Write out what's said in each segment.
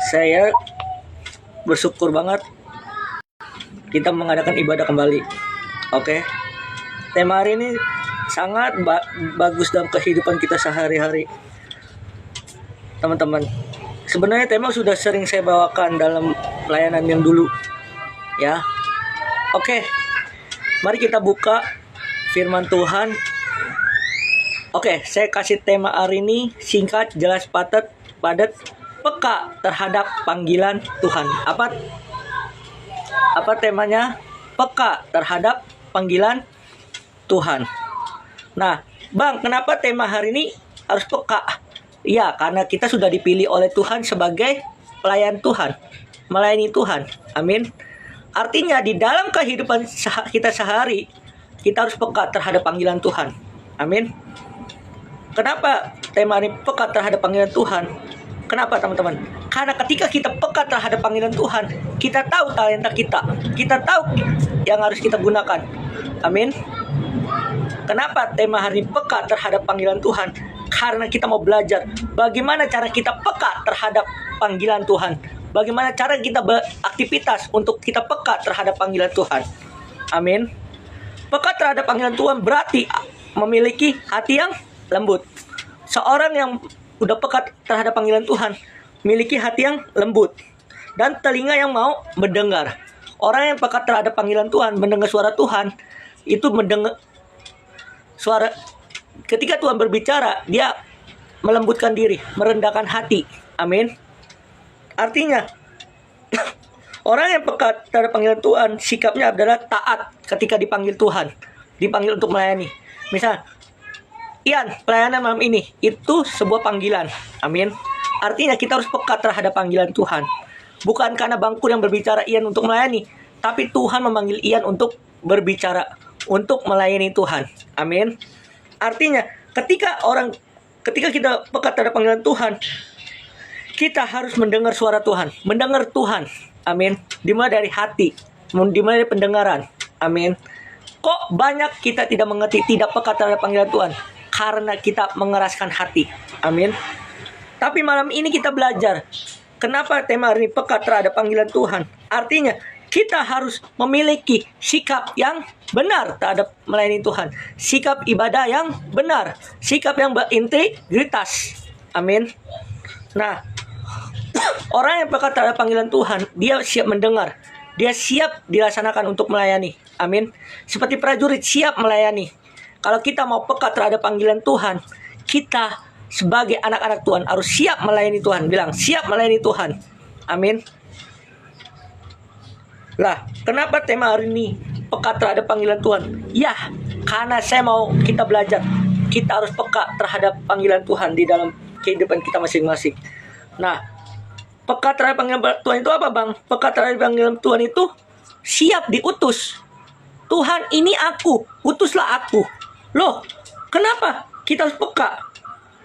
Saya bersyukur banget kita mengadakan ibadah kembali. Oke. Tema hari ini sangat bagus dalam kehidupan kita sehari-hari. Teman-teman, sebenarnya tema sudah sering saya bawakan dalam pelayanan yang dulu. Ya. Oke. Mari kita buka firman Tuhan. Oke, saya kasih tema hari ini singkat, jelas, padat, peka terhadap panggilan Tuhan. Apa temanya? Peka terhadap panggilan Tuhan. Nah, Bang, kenapa tema hari ini harus peka? Ya, karena kita sudah dipilih oleh Tuhan sebagai pelayan Tuhan, melayani Tuhan. Amin. Artinya di dalam kehidupan kita sehari, kita harus peka terhadap panggilan Tuhan. Amin. Kenapa tema ini peka terhadap panggilan Tuhan? Kenapa teman-teman? Karena ketika kita peka terhadap panggilan Tuhan, kita tahu talenta kita. Kita tahu yang harus kita gunakan. Amin. Kenapa tema hari ini peka terhadap panggilan Tuhan? Karena kita mau belajar bagaimana cara kita peka terhadap panggilan Tuhan. Bagaimana cara kita beraktivitas untuk kita peka terhadap panggilan Tuhan. Amin. Peka terhadap panggilan Tuhan berarti memiliki hati yang lembut. Seorang yang udah peka terhadap panggilan Tuhan memiliki hati yang lembut dan telinga yang mau mendengar. Orang yang peka terhadap panggilan Tuhan, mendengar suara Tuhan, itu mendengar suara. Ketika Tuhan berbicara, dia melembutkan diri, merendahkan hati. Amin. Artinya orang yang peka terhadap panggilan Tuhan, sikapnya adalah taat ketika dipanggil Tuhan, dipanggil untuk melayani. Misal, Ian, pelayanan malam ini itu sebuah panggilan. Amin. Artinya kita harus peka terhadap panggilan Tuhan. Bukan karena Bangkur yang berbicara Ian untuk melayani, tapi Tuhan memanggil Ian untuk berbicara, untuk melayani Tuhan. Amin. Artinya ketika kita peka terhadap panggilan Tuhan, kita harus mendengar suara Tuhan, mendengar Tuhan. Amin. Dimulai dari hati, dimulai dari pendengaran. Amin. Kok banyak kita tidak mengerti, tidak peka terhadap panggilan Tuhan? Karena kita mengeraskan hati. Amin. Tapi malam ini kita belajar. Kenapa tema hari ini peka terhadap panggilan Tuhan? Artinya kita harus memiliki sikap yang benar terhadap melayani Tuhan. Sikap ibadah yang benar. Sikap yang berintegritas. Amin. Nah, orang yang peka terhadap panggilan Tuhan, dia siap mendengar. Dia siap dilaksanakan untuk melayani. Amin. Seperti prajurit siap melayani. Kalau kita mau peka terhadap panggilan Tuhan, kita sebagai anak-anak Tuhan harus siap melayani Tuhan. Bilang, siap melayani Tuhan. Amin. Lah, kenapa tema hari ini peka terhadap panggilan Tuhan? Ya, karena saya mau kita belajar. Kita harus peka terhadap panggilan Tuhan di dalam kehidupan kita masing-masing. Nah, peka terhadap panggilan Tuhan itu apa, Bang? Peka terhadap panggilan Tuhan itu siap diutus. Tuhan, ini aku, utuslah aku. Loh, kenapa kita harus peka?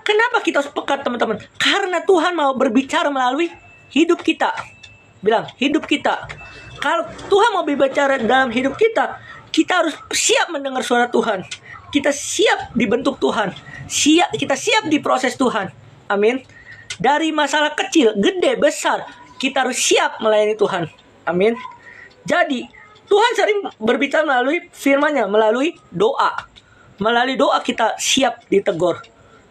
Kenapa kita harus peka, teman-teman? Karena Tuhan mau berbicara melalui hidup kita. Bilang, hidup kita. Kalau Tuhan mau berbicara dalam hidup kita, kita harus siap mendengar suara Tuhan. Kita siap dibentuk Tuhan. Kita siap diproses Tuhan. Amin. Dari masalah kecil, gede, besar, kita harus siap melayani Tuhan. Amin. Jadi, Tuhan sering berbicara melalui firman-Nya, melalui doa. Melalui doa kita siap ditegur.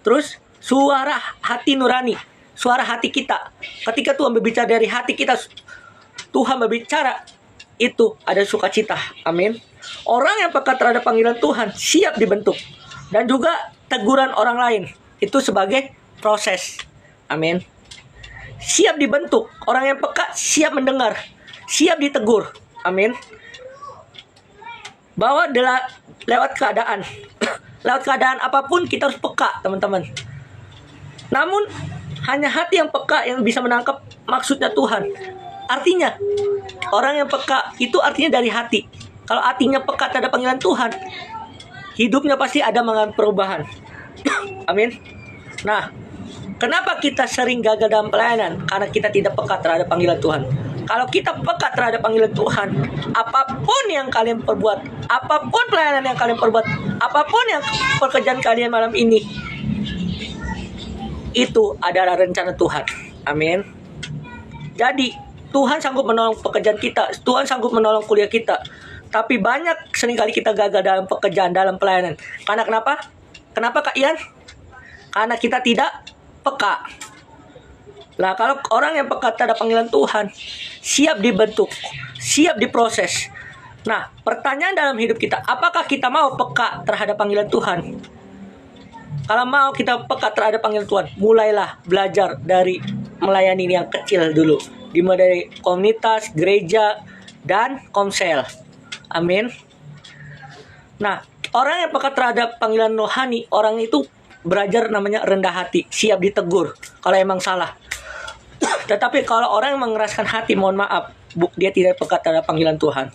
Terus suara hati nurani, suara hati kita. Ketika Tuhan berbicara dari hati kita, Tuhan berbicara, itu ada sukacita. Amin. Orang yang peka terhadap panggilan Tuhan siap dibentuk. Dan juga teguran orang lain, itu sebagai proses. Amin. Siap dibentuk. Orang yang peka siap mendengar, siap ditegur. Amin. Bahwa lewat keadaan lewat keadaan apapun kita harus peka, teman-teman. Namun hanya hati yang peka yang bisa menangkap maksudnya Tuhan. Artinya orang yang peka itu artinya dari hati. Kalau hatinya peka terhadap panggilan Tuhan, hidupnya pasti ada mengalami perubahan. Amin. Nah, kenapa kita sering gagal dalam pelayanan? Karena kita tidak peka terhadap panggilan Tuhan. Kalau kita peka terhadap panggilan Tuhan, apapun yang kalian perbuat, apapun pelayanan yang kalian perbuat, apapun yang pekerjaan kalian malam ini, itu adalah rencana Tuhan. Amin. Jadi Tuhan sanggup menolong pekerjaan kita, Tuhan sanggup menolong kuliah kita. Tapi banyak seringkali kita gagal dalam pekerjaan, dalam pelayanan. Karena kenapa? Kenapa Kak Ian? Karena kita tidak peka. Nah, kalau orang yang peka terhadap panggilan Tuhan, siap dibentuk, siap diproses. Nah, pertanyaan dalam hidup kita, apakah kita mau peka terhadap panggilan Tuhan? Kalau mau kita peka terhadap panggilan Tuhan, mulailah belajar dari melayani yang kecil dulu. Dimulai dari komunitas, gereja, dan komsel. Amin. Nah, orang yang peka terhadap panggilan rohani, orang itu belajar namanya rendah hati, siap ditegur kalau emang salah. Tetapi kalau orang yang mengeraskan hati, mohon maaf, dia tidak peka terhadap panggilan Tuhan.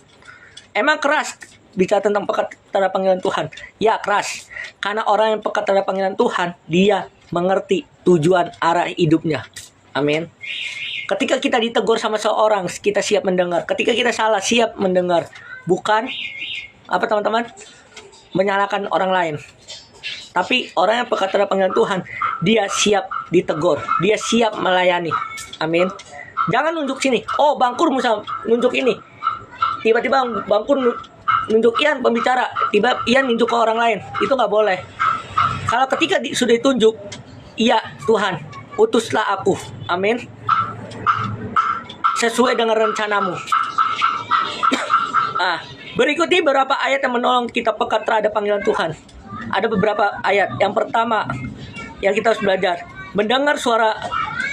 Emang keras bicara tentang peka terhadap panggilan Tuhan? Ya, keras. Karena orang yang peka terhadap panggilan Tuhan, dia mengerti tujuan arah hidupnya. Amin. Ketika kita ditegur sama seorang, kita siap mendengar. Ketika kita salah, siap mendengar. Bukan, apa teman-teman? Menyalahkan orang lain. Tapi orang yang peka terhadap panggilan Tuhan, dia siap ditegur. Dia siap melayani. Amin. Jangan nunjuk sini. Oh, Bangkur misal nunjuk ini. Tiba-tiba Bangkur nunjuk Ian pembicara. Tiba Ian nunjuk ke orang lain. Itu nggak boleh. Kalau ketika sudah ditunjuk, iya Tuhan, utuslah aku. Amin. Sesuai dengan rencanamu. Nah, berikutnya beberapa ayat yang menolong kita peka terhadap panggilan Tuhan. Ada beberapa ayat. Yang pertama yang kita harus belajar, mendengar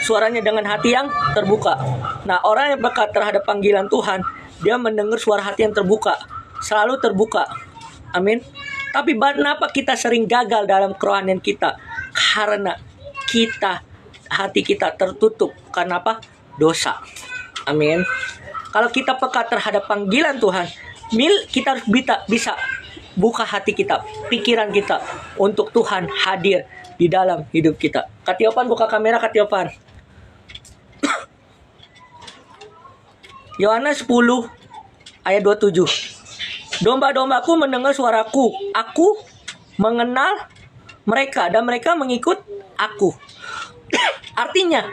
suaranya dengan hati yang terbuka. Nah, orang yang peka terhadap panggilan Tuhan, dia mendengar suara hati yang terbuka, selalu terbuka. Amin. Tapi kenapa kita sering gagal dalam kerohanian kita? Karena hati kita tertutup. Karena apa? Dosa. Amin. Kalau kita peka terhadap panggilan Tuhan, kita harus bisa buka hati kita, pikiran kita untuk Tuhan hadir di dalam hidup kita. Katiopan, buka kamera Katiopan. Yohanes 10 ayat 27. Domba-dombaku mendengar suaraku, aku mengenal mereka dan mereka mengikut aku. Artinya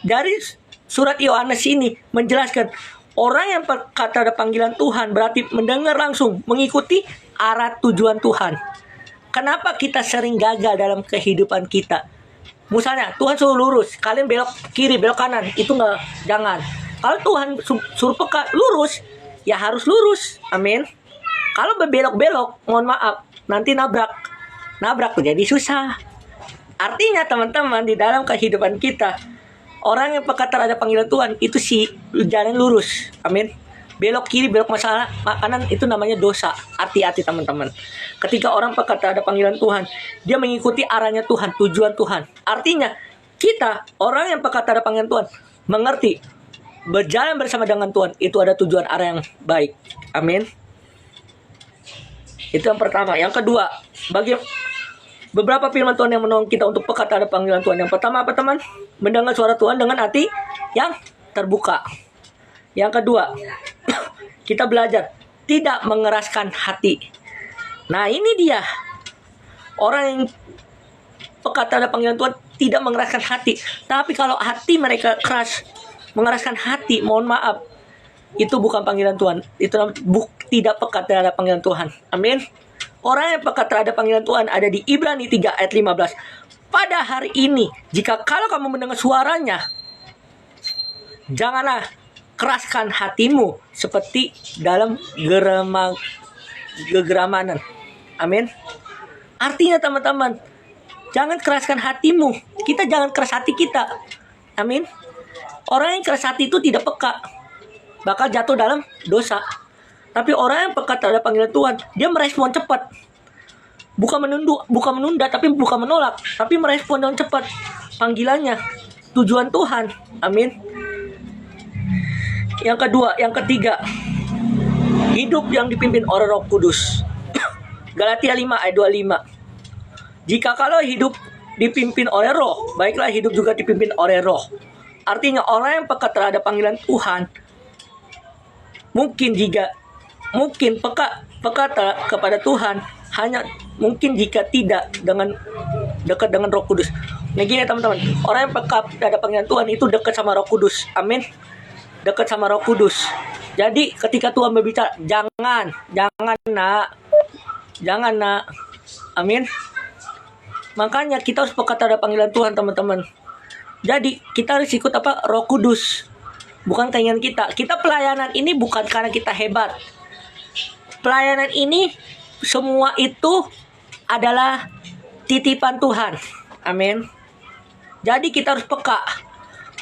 dari surat Yohanes ini menjelaskan orang yang peka terhadap panggilan Tuhan berarti mendengar langsung, mengikuti arah tujuan Tuhan. Kenapa kita sering gagal dalam kehidupan kita? Misalnya Tuhan suruh lurus, kalian belok kiri, belok kanan, itu jangan. Kalau Tuhan suruh peka lurus, ya harus lurus. Amin. Kalau berbelok-belok, mohon maaf, nanti nabrak jadi susah. Artinya teman-teman, di dalam kehidupan kita, orang yang peka terhadap panggilan Tuhan itu jalan lurus. Amin. Belok kiri, belok masalah, makanan itu namanya dosa. Hati-hati teman-teman. Ketika orang peka terhadap panggilan Tuhan, dia mengikuti arahnya Tuhan, tujuan Tuhan. Artinya, kita, orang yang peka terhadap panggilan Tuhan, mengerti, berjalan bersama dengan Tuhan, itu ada tujuan arah yang baik. Amin. Itu yang pertama. Yang kedua, bagi beberapa firman Tuhan yang menolong kita untuk peka terhadap panggilan Tuhan. Yang pertama apa teman? Mendengar suara Tuhan dengan hati yang terbuka. Yang kedua, kita belajar tidak mengeraskan hati. Nah, ini dia. Orang yang peka terhadap panggilan Tuhan tidak mengeraskan hati. Tapi kalau hati mereka keras, mengeraskan hati, mohon maaf, itu bukan panggilan Tuhan. Itu tidak peka terhadap panggilan Tuhan. Amin. Orang yang peka terhadap panggilan Tuhan ada di Ibrani 3 ayat 15. Pada hari ini, jika kalau kamu mendengar suaranya, janganlah keraskan hatimu seperti dalam gegeramanan. Amin. Artinya teman-teman, jangan keraskan hatimu. Kita jangan keras hati kita. Amin. Orang yang keras hati itu tidak peka, bakal jatuh dalam dosa. Tapi orang yang peka terhadap panggilan Tuhan, dia merespon cepat. Bukan menunda, tapi bukan menolak, tapi merespon dengan cepat panggilannya, tujuan Tuhan. Amin. Yang kedua, yang ketiga, hidup yang dipimpin oleh Roh Kudus. Galatia 5 ayat 25. Jika kalau hidup dipimpin oleh Roh, baiklah hidup juga dipimpin oleh Roh. Artinya orang yang peka terhadap panggilan Tuhan, mungkin peka kepada Tuhan hanya mungkin jika tidak dekat dengan Roh Kudus. Nah gini teman-teman, orang yang peka terhadap panggilan Tuhan itu dekat sama Roh Kudus. Amin. Dekat sama Roh Kudus. Jadi ketika Tuhan berbicara, jangan nak. Amin. Makanya kita harus peka terhadap panggilan Tuhan teman-teman. Jadi kita harus ikut apa? Roh Kudus. Bukan keinginan kita. Kita pelayanan ini bukan karena kita hebat. Pelayanan ini semua itu adalah titipan Tuhan. Amin. Jadi kita harus peka.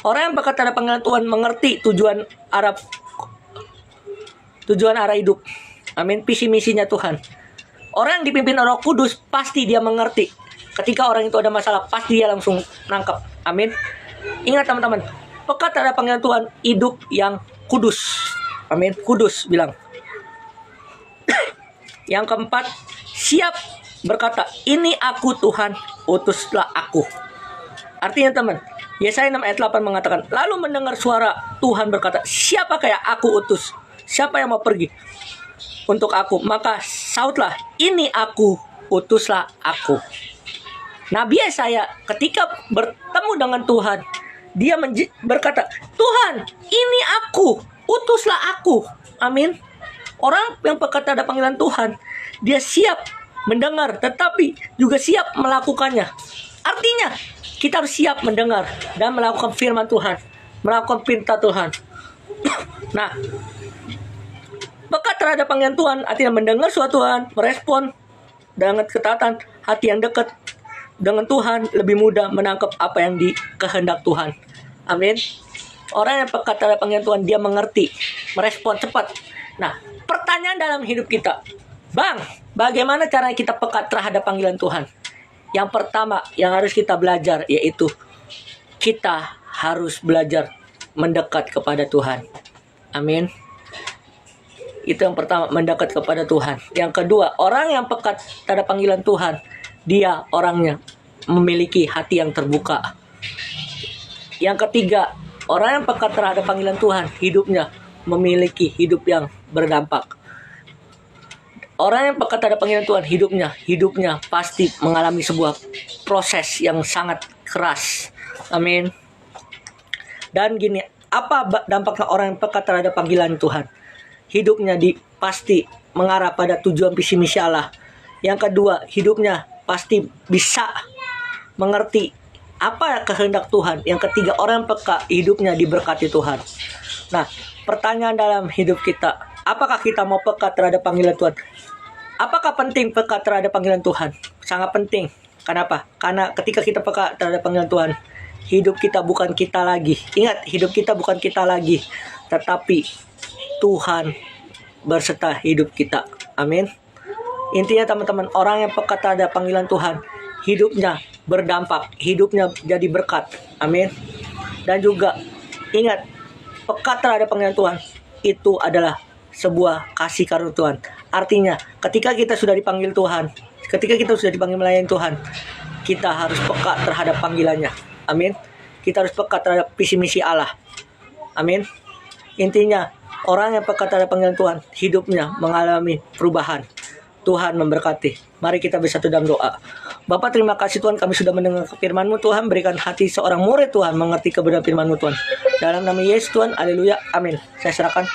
Orang yang peka terhadap panggilan Tuhan mengerti tujuan arah hidup. Amin. Visi misinya Tuhan. Orang yang dipimpin Roh Kudus pasti dia mengerti. Ketika orang itu ada masalah, pasti dia langsung nangkap. Amin. Ingat teman-teman, peka terhadap panggilan Tuhan, hidup yang kudus. Amin. Kudus bilang. Yang keempat, siap berkata, ini aku Tuhan, utuslah aku. Artinya teman, Yesaya 6 ayat 8 mengatakan, lalu mendengar suara Tuhan berkata, siapa kayak aku utus? Siapa yang mau pergi untuk aku? Maka sautlah, ini aku, utuslah aku. Nabi Yesaya ketika bertemu dengan Tuhan, dia berkata, Tuhan, ini aku, utuslah aku. Amin. Orang yang peka terhadap panggilan Tuhan, dia siap mendengar, tetapi juga siap melakukannya. Artinya, kita harus siap mendengar dan melakukan firman Tuhan, melakukan perintah Tuhan. Nah, peka terhadap panggilan Tuhan artinya mendengar suatu Tuhan, merespon dengan ketaatan, hati yang dekat dengan Tuhan, lebih mudah menangkap apa yang dikehendak Tuhan. Amin. Orang yang peka terhadap panggilan Tuhan, dia mengerti, merespon cepat. Nah, pertanyaan dalam hidup kita, Bang, bagaimana caranya kita peka terhadap panggilan Tuhan? Yang pertama yang harus kita belajar, yaitu kita harus belajar mendekat kepada Tuhan. Amin. Itu yang pertama, mendekat kepada Tuhan. Yang kedua, orang yang peka terhadap panggilan Tuhan, dia orangnya memiliki hati yang terbuka. Yang ketiga, orang yang peka terhadap panggilan Tuhan, hidupnya memiliki hidup yang berdampak. Orang yang peka terhadap panggilan Tuhan, hidupnya pasti mengalami sebuah proses yang sangat keras. Amin. Dan gini, apa dampaknya orang yang peka terhadap panggilan Tuhan? Hidupnya pasti mengarah pada tujuan visi misi Allah. Yang kedua, hidupnya pasti bisa mengerti apa kehendak Tuhan. Yang ketiga, orang yang peka, hidupnya diberkati Tuhan. Nah, pertanyaan dalam hidup kita, apakah kita mau peka terhadap panggilan Tuhan? Apakah penting peka terhadap panggilan Tuhan? Sangat penting. Kenapa? Karena ketika kita peka terhadap panggilan Tuhan, hidup kita bukan kita lagi. Ingat, hidup kita bukan kita lagi, tetapi Tuhan berserta hidup kita. Amin. Intinya teman-teman, orang yang peka terhadap panggilan Tuhan, hidupnya berdampak, hidupnya jadi berkat. Amin. Dan juga ingat, peka terhadap panggilan Tuhan itu adalah sebuah kasih karunia Tuhan. Artinya, ketika kita sudah dipanggil Tuhan, ketika kita sudah dipanggil melayani Tuhan, kita harus peka terhadap panggilannya. Amin. Kita harus peka terhadap visi misi Allah. Amin. Intinya, orang yang peka terhadap panggilan Tuhan, hidupnya mengalami perubahan. Tuhan memberkati. Mari kita bersatu dalam doa. Bapa, terima kasih Tuhan, kami sudah mendengar firman-Mu Tuhan. Berikan hati seorang murid Tuhan mengerti kebenaran firman-Mu Tuhan. Dalam nama Yesus Tuhan, haleluya, amin. Saya serahkan.